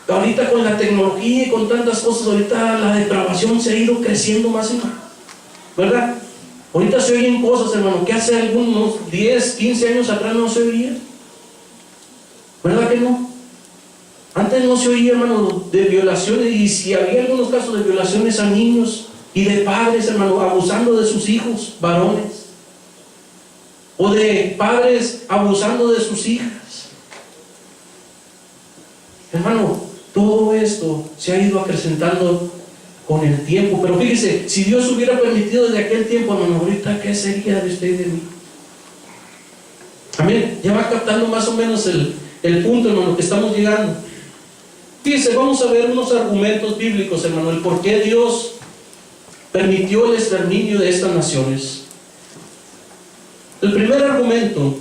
ahorita con la tecnología y con tantas cosas, ahorita la depravación se ha ido creciendo más y más, ¿verdad? Ahorita se oyen cosas, hermano, que hace algunos 10, 15 años atrás no se oía. ¿Verdad que no? Antes no se oía, hermano, de violaciones, y si había algunos casos de violaciones a niños y de padres, hermano, abusando de sus hijos varones, o de padres abusando de sus hijas. Hermano, todo esto se ha ido acrecentando con el tiempo. Pero fíjese, si Dios hubiera permitido desde aquel tiempo, hermano, ahorita ¿qué sería de usted y de mí? Amén. Ya va captando más o menos el punto, hermano, que estamos llegando. Fíjese, vamos a ver unos argumentos bíblicos, hermano, el por qué Dios permitió el exterminio de estas naciones. El primer argumento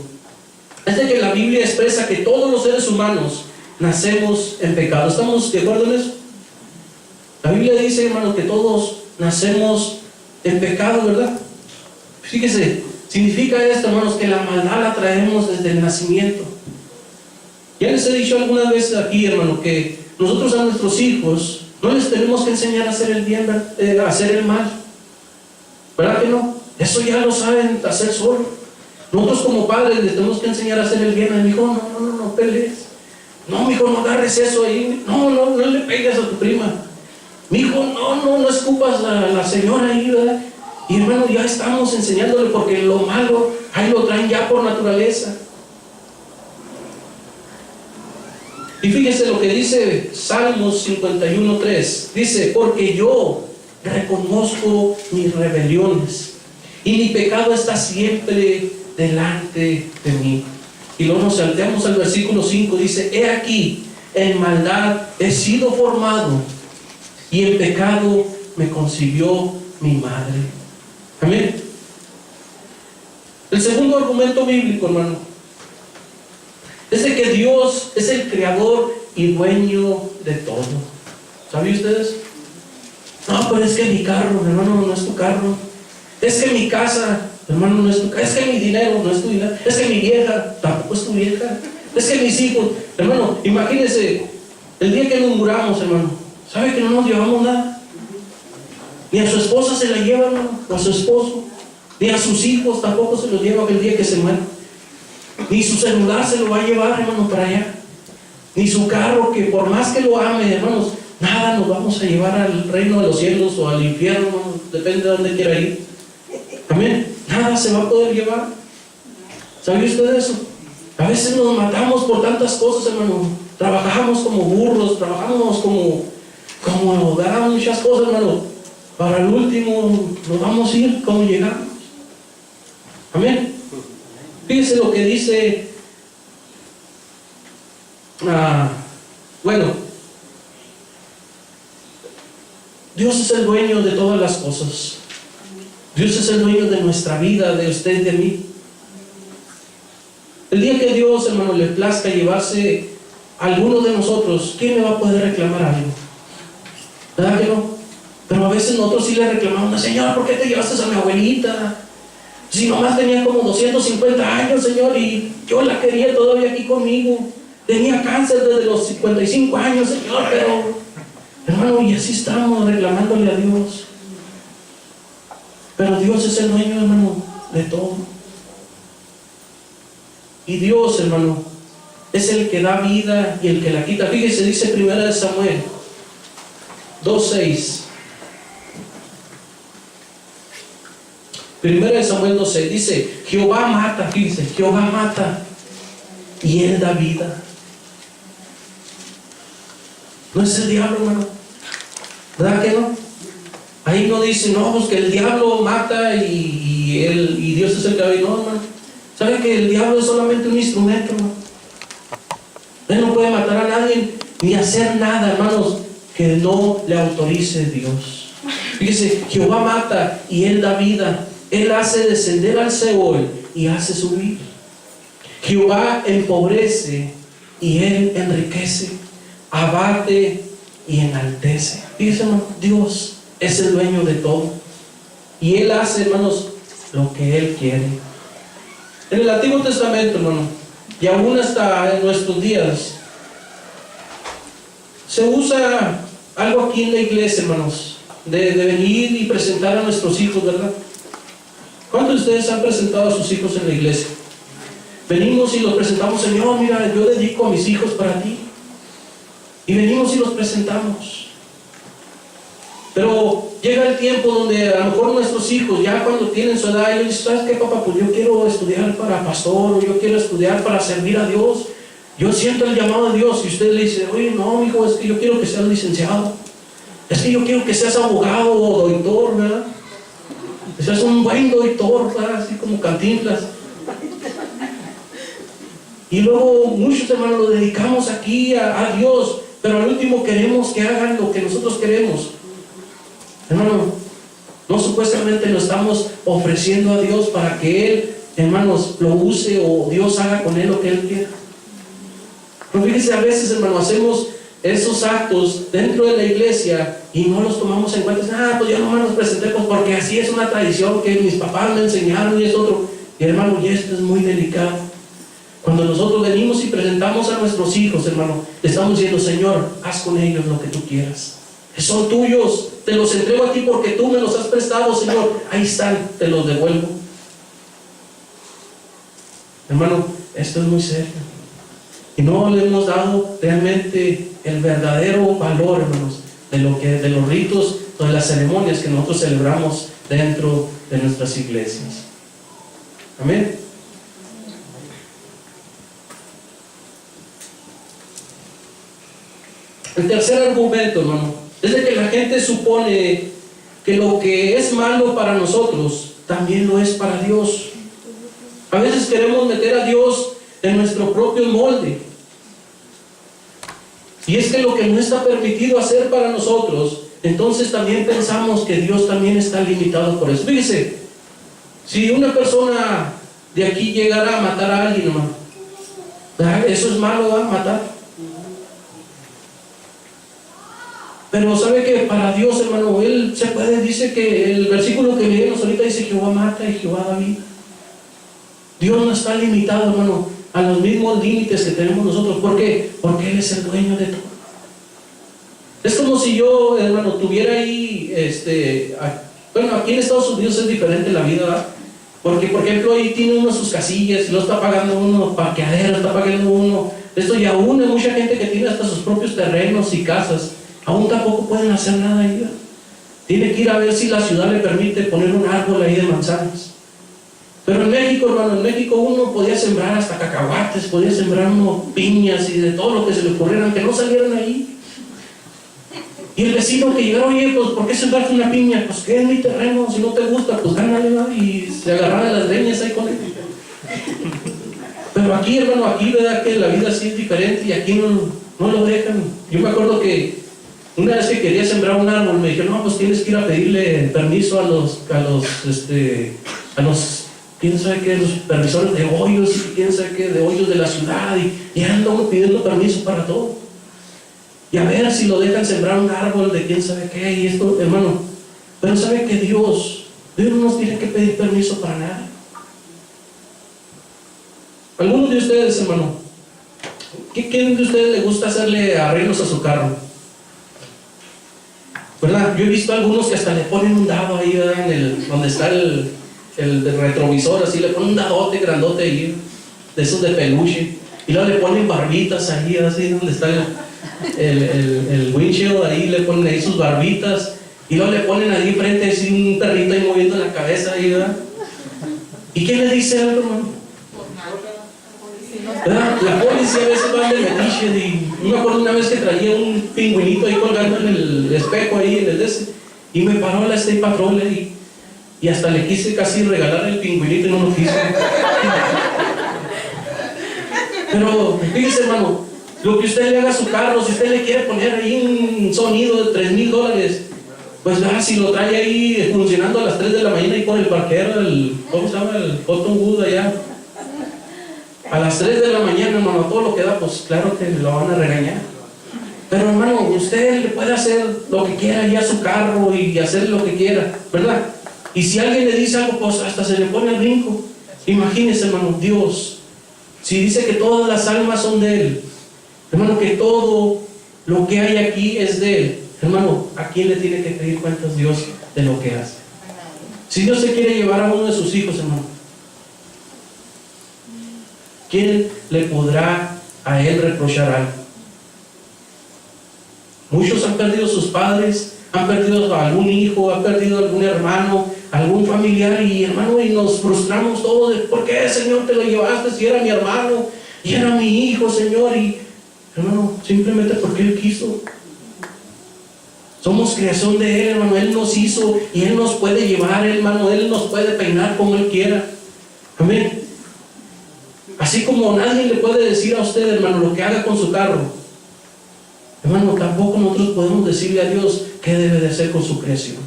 es de que la Biblia expresa que todos los seres humanos nacemos en pecado. ¿Estamos de acuerdo en eso? La Biblia dice, hermano, que todos nacemos en pecado, ¿verdad? Fíjese, significa esto, hermanos, que la maldad la traemos desde el nacimiento. Ya les he dicho algunas veces aquí, hermano, que nosotros a nuestros hijos no les tenemos que enseñar a hacer el bien, a hacer el mal. ¿Verdad que no? Eso ya lo saben hacer solo. Nosotros como padres les tenemos que enseñar a hacer el bien. A mi hijo, no pelees. No, mi hijo, no agarres eso ahí. No le pegues a tu prima. Mi hijo, no escupas a la señora ahí, ¿verdad? Y hermano, ya estamos enseñándole, porque lo malo ahí lo traen ya por naturaleza. Y fíjese lo que dice Salmos 51:3. Dice, porque yo reconozco mis rebeliones y mi pecado está siempre delante de mí. Y luego nos salteamos al versículo 5. Dice, he aquí, en maldad he sido formado, y en pecado me concibió mi madre. Amén. El segundo argumento bíblico, hermano, es de que Dios es el creador y dueño de todo. ¿Sabían ustedes? No, pero es que mi carro, hermano, no es tu carro. Es que mi casa, hermano, no es tu casa. Es que mi dinero no es tu dinero. Es que mi vieja tampoco es tu vieja. Es que mis hijos, hermano, imagínense, el día que nos muramos, hermano, ¿sabe que no nos llevamos nada? Ni a su esposa se la llevan, hermano, o a su esposo. Ni a sus hijos tampoco se los lleva el día que se muera. Ni su celular se lo va a llevar, hermano, para allá. Ni su carro, que por más que lo ame, hermanos, nada nos vamos a llevar al reino de los cielos o al infierno, hermano, depende de dónde quiera ir. Amén. Nada se va a poder llevar. ¿Sabe usted eso? A veces nos matamos por tantas cosas, hermano. Trabajamos como burros, trabajamos como muchas cosas, hermano. Para el último nos vamos a ir como llegamos. Amén. Fíjese lo que dice, Dios es el dueño de todas las cosas. Dios es el dueño de nuestra vida, de usted y de mí. El día que Dios, hermano, le plazca llevarse a alguno de nosotros, ¿quién le va a poder reclamar algo? ¿Verdad que no? Pero a veces nosotros sí le reclamamos, Señor, ¿por qué te llevaste a mi abuelita? Si nomás tenía como 250 años, Señor, y yo la quería todavía aquí conmigo. Tenía cáncer desde los 55 años, Señor, pero, hermano, y así estamos reclamándole a Dios. Pero Dios es el dueño, hermano, de todo. Y Dios, hermano, es el que da vida y el que la quita. Fíjese, dice 1 Samuel 2:6. 1 Samuel 2:6 dice: Jehová mata, fíjese, Jehová mata y Él da vida. No es el diablo, hermano, ¿verdad que no? Ahí no dice, no, pues que el diablo mata y Dios es el que da vida. No, hermano. ¿Sabe que el diablo es solamente un instrumento, hermano? Él no puede matar a nadie ni hacer nada, hermanos, que no le autorice Dios. Fíjese, Jehová mata y Él da vida. Él hace descender al Seol y hace subir. Jehová empobrece y Él enriquece, abate y enaltece. Fíjese, hermano, Dios es el dueño de todo. Y Él hace, hermanos, lo que Él quiere. En el Antiguo Testamento, hermano, y aún hasta en nuestros días, se usa algo aquí en la iglesia, hermanos, de venir y presentar a nuestros hijos, ¿verdad? ¿Cuántos de ustedes han presentado a sus hijos en la iglesia? Venimos y los presentamos: Señor, mira, yo dedico a mis hijos para ti. Y venimos y los presentamos. Pero llega el tiempo donde a lo mejor nuestros hijos, ya cuando tienen su edad, ellos dicen: ¿sabes qué, papá? Pues yo quiero estudiar para pastor, o yo quiero estudiar para servir a Dios. Yo siento el llamado de Dios. Y usted le dice: oye, no, hijo, es que yo quiero que seas licenciado. Es que yo quiero que seas abogado o doctor, ¿verdad? Que seas un buen doctor, ¿verdad? Así como Cantinflas. Y luego muchos, hermanos, lo dedicamos aquí a Dios, pero al último queremos que hagan lo que nosotros queremos. Hermano, no supuestamente lo estamos ofreciendo a Dios para que Él, hermanos, lo use, o Dios haga con Él lo que Él quiera. Pero fíjese, a veces, hermano, hacemos esos actos dentro de la iglesia y no los tomamos en cuenta. Pues ya nomás nos presenté, pues porque así es una tradición que mis papás me enseñaron y es otro. Y hermano, y esto es muy delicado. Cuando nosotros venimos y presentamos a nuestros hijos, hermano, le estamos diciendo: Señor, haz con ellos lo que tú quieras. Son tuyos, te los entrego a ti porque tú me los has prestado, Señor. Ahí están, te los devuelvo. Hermano, esto es muy serio. Y no le hemos dado realmente el verdadero valor, hermanos, de los ritos, de las ceremonias que nosotros celebramos dentro de nuestras iglesias. Amén. El tercer argumento, hermano, es de que la gente supone que lo que es malo para nosotros también lo es para Dios. A veces queremos meter a Dios en nuestro propio molde. Y es que lo que no está permitido hacer para nosotros, entonces también pensamos que Dios también está limitado por eso. Fíjese, si una persona de aquí llegara a matar a alguien, hermano, eso es malo, ¿va? Matar. Pero sabe que para Dios, hermano, Él se puede, dice que el versículo que leemos ahorita dice: Jehová mata y Jehová da vida. Dios no está limitado, hermano, a los mismos límites que tenemos nosotros. ¿Por qué? Porque Él es el dueño de todo. Es como si yo, hermano, tuviera ahí, bueno, aquí en Estados Unidos es diferente la vida, ¿verdad? Porque, por ejemplo, ahí tiene uno sus casillas y lo está pagando uno, parqueadero, está pagando uno. Esto, y aún hay mucha gente que tiene hasta sus propios terrenos y casas. Aún tampoco pueden hacer nada ahí, ¿verdad? Tiene que ir a ver si la ciudad le permite poner un árbol ahí de manzanas. Pero en México, hermano, en México uno podía sembrar hasta cacahuates, podía sembrar uno piñas y de todo lo que se le ocurriera, aunque no salieran ahí. Y el vecino que llegara: oye, pues ¿por qué sembraste una piña? Pues que es mi terreno, si no te gusta, pues gánale, ¿verdad? Y se agarraba de las leñas ahí con él. Pero aquí, hermano, aquí, ¿verdad? Que la vida sí es diferente y aquí no lo dejan. Yo me acuerdo que una vez que quería sembrar un árbol, me dijeron: no, pues tienes que ir a pedirle permiso a los quién sabe qué, los permisores de hoyos, y quién sabe qué, de hoyos de la ciudad, y anda uno pidiendo permiso para todo. Y a ver si lo dejan sembrar un árbol de quién sabe qué, y esto, hermano. Pero sabe que Dios no nos tiene que pedir permiso para nada. Algunos de ustedes, hermano, ¿quién de ustedes le gusta hacerle arreglos a su carro? ¿Verdad? Yo he visto algunos que hasta le ponen un dado ahí, ¿verdad? Donde está el retrovisor, así le ponen un dadote grandote ahí. de esos de peluche, y luego le ponen barbitas ahí, así donde está el windshield, ahí le ponen ahí sus barbitas, y luego le ponen ahí frente así un perrito ahí moviendo la cabeza ahí, ¿verdad? ¿Y qué le dice algo, hermano? ¿Verdad? La policía a veces va de metiche, y yo me acuerdo una vez que traía un pingüinito ahí colgando en el espejo ahí, en el ese, y me paró la State Patrol y hasta le quise casi regalar el pingüinito y no lo quiso. Pero fíjese, hermano, lo que usted le haga a su carro, si usted le quiere poner ahí un sonido de $3,000, pues si lo trae ahí funcionando a las 3 de la mañana y con el parquero, ¿cómo se llama? El Cottonwood allá, a las 3 de la mañana, hermano, todo lo que da, pues claro que lo van a regañar. Pero hermano, usted le puede hacer lo que quiera ya a su carro y hacer lo que quiera, ¿verdad? Y si alguien le dice algo, pues hasta se le pone el brinco. Imagínese, hermano, Dios, si dice que todas las almas son de Él, hermano, que todo lo que hay aquí es de Él, hermano, ¿a quién le tiene que pedir cuentas Dios de lo que hace? Si Dios se quiere llevar a uno de sus hijos, hermano, ¿quién le podrá a Él reprochar algo? Muchos han perdido sus padres, han perdido a algún hijo, han perdido a algún hermano, algún familiar, y hermano, y nos frustramos todos de ¿por qué, Señor, te lo llevaste si era mi hermano y era mi hijo, Señor? Y hermano, simplemente porque Él quiso. Somos creación de Él, hermano. Él nos hizo y Él nos puede llevar, hermano. Él nos puede peinar como Él quiera. Amén. Así como nadie le puede decir a usted, hermano, lo que haga con su carro, hermano, tampoco nosotros podemos decirle a Dios qué debe de hacer con su creación.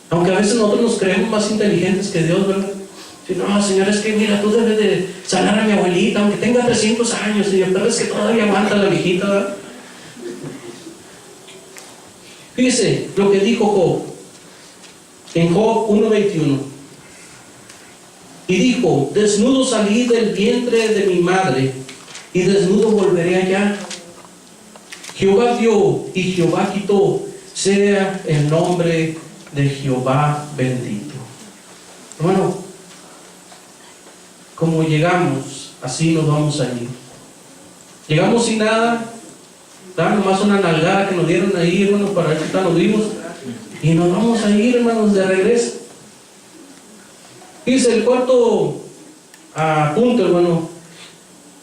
Aunque a veces nosotros nos creemos más inteligentes que Dios, ¿verdad? Si no, Señor, es que mira, tú debes de sanar a mi abuelita, aunque tenga 300 años, y pero es que todavía aguanta la viejita, ¿verdad? Fíjese lo que dijo Job en Job 1:21. Y dijo: desnudo salí del vientre de mi madre, y desnudo volveré allá. Jehová dio y Jehová quitó, sea el nombre de Jehová bendito. Bueno, como llegamos, así nos vamos a ir. Llegamos sin nada, nomás una nalgada que nos dieron ahí, hermanos, para ver si estamos vivos, y nos vamos a ir, hermanos, de regreso. Fíjense, el cuarto punto, hermano,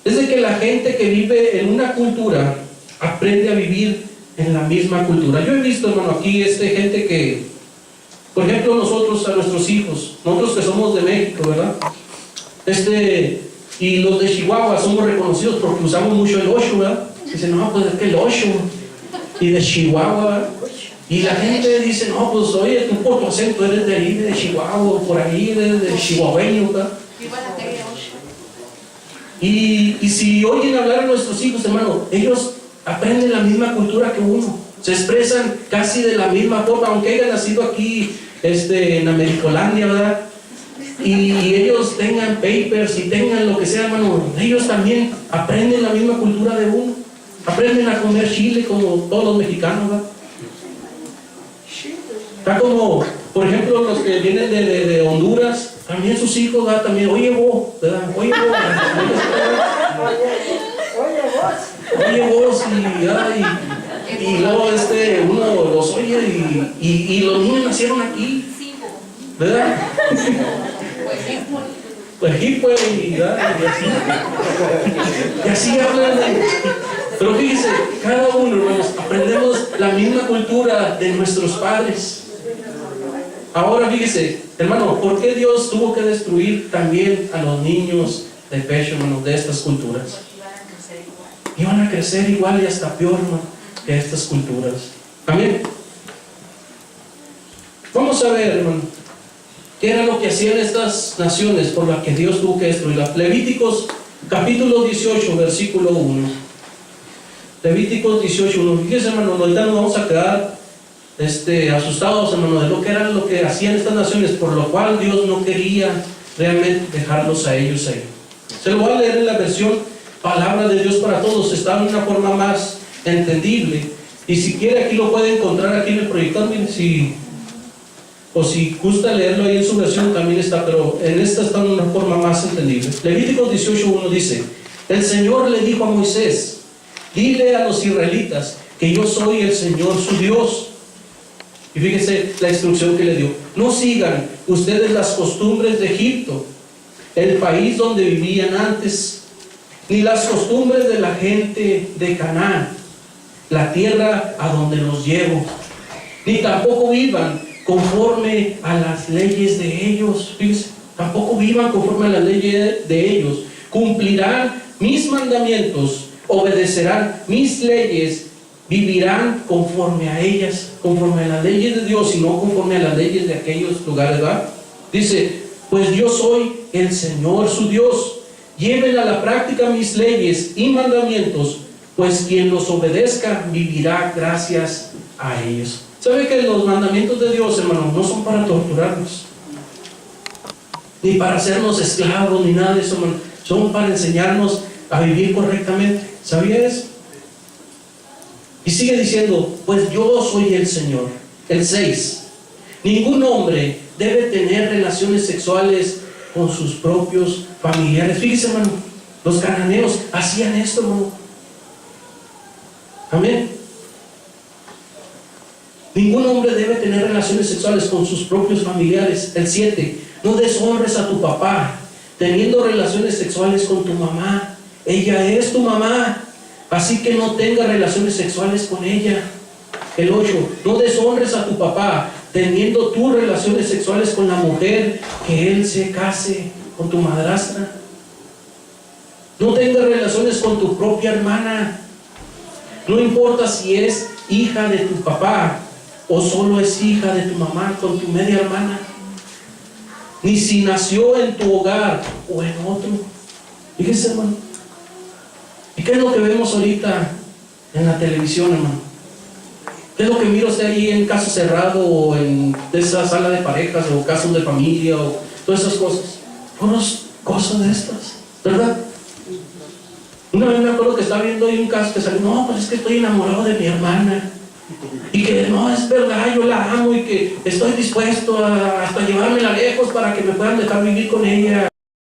es de que la gente que vive en una cultura aprende a vivir en la misma cultura. Yo he visto, hermano, aquí gente que, por ejemplo, nosotros a nuestros hijos, nosotros que somos de México, ¿verdad? Y los de Chihuahua somos reconocidos porque usamos mucho el ocho, ¿verdad? Dicen, no, pues es que el ocho, y de Chihuahua, ¿verdad? Y la gente dice, no, pues oye, tú por tu acento eres de ahí, de Chihuahua, por ahí, de chihuahueño, ¿verdad? Y si oyen hablar a nuestros hijos, hermano, ellos aprenden la misma cultura que uno, se expresan casi de la misma forma, aunque hayan nacido aquí en Americolandia, ¿verdad? Y ellos tengan papers y tengan lo que sea, hermano, ellos también aprenden la misma cultura de uno, aprenden a comer chile como todos los mexicanos, ¿verdad? Está como, por ejemplo, los que vienen de Honduras, también sus hijos, ¿verdad? También, oye vos, ¿verdad? Oye vos, y luego uno los oye y los niños nacieron aquí, ¿verdad? Pues aquí pues, ¿verdad? Y así hablan pero fíjense, cada uno, hermanos, aprendemos la misma cultura de nuestros padres. Ahora fíjese, hermano, ¿por qué Dios tuvo que destruir también a los niños de pecho, hermanos, de estas culturas? Iban a crecer igual y hasta peor, hermano, que estas culturas. Amén. Vamos a ver, hermano, qué era lo que hacían estas naciones por las que Dios tuvo que destruirlas. Levíticos capítulo 18, versículo 1. Levíticos 18, 1. Fíjense, hermano, ahorita nos vamos a quedar asustados, hermano, de lo que hacían estas naciones, por lo cual Dios no quería realmente dejarlos a ellos ahí. Se lo voy a leer en la versión Palabra de Dios para Todos, está de una forma más entendible, y si quiere aquí lo puede encontrar aquí en el proyector. Miren, si o si gusta leerlo ahí en su versión también está, pero en esta está de una forma más entendible. Levíticos 18:1 dice: el Señor le dijo a Moisés, dile a los israelitas que yo soy el Señor su Dios. Y fíjense la instrucción que le dio: no sigan ustedes las costumbres de Egipto, el país donde vivían antes, ni las costumbres de la gente de Canaán, la tierra a donde los llevo, ni tampoco vivan conforme a las leyes de ellos. Fíjense, tampoco vivan conforme a las leyes de ellos. Cumplirán mis mandamientos, obedecerán mis leyes, vivirán conforme a ellas, conforme a las leyes de Dios y no conforme a las leyes de aquellos lugares, ¿verdad? Dice: pues yo soy el Señor su Dios. Lleven a la práctica mis leyes y mandamientos, pues quien los obedezca vivirá gracias a ellos. ¿Sabe que los mandamientos de Dios, hermano, no son para torturarnos, ni para hacernos esclavos, ni nada de eso, hermano? Son para enseñarnos a vivir correctamente. ¿Sabía eso? Y sigue diciendo: pues yo soy el Señor. El 6. Ningún hombre debe tener relaciones sexuales con sus propios familiares. Fíjese, hermano, los cananeos hacían esto, hermano. Amén. Ningún hombre debe tener relaciones sexuales con sus propios familiares. El 7. No deshonres a tu papá teniendo relaciones sexuales con tu mamá. Ella es tu mamá, así que no tengas relaciones sexuales con ella. El 8. No deshonres a tu papá teniendo tus relaciones sexuales con la mujer que él se case, con tu madrastra. No tengas relaciones con tu propia hermana. No importa si es hija de tu papá o solo es hija de tu mamá, con tu media hermana. Ni si nació en tu hogar o en otro. Fíjese, hermano. ¿Y qué es lo que vemos ahorita en la televisión, hermano? ¿Qué es lo que mira usted ahí en caso cerrado o en esa sala de parejas o casos de familia o todas esas cosas? Cosas de estas, ¿verdad? Una vez me acuerdo que estaba viendo ahí un caso que salió: no, pues es que estoy enamorado de mi hermana. Y que no, es verdad, yo la amo y que estoy dispuesto a hasta llevármela lejos para que me puedan dejar vivir con ella.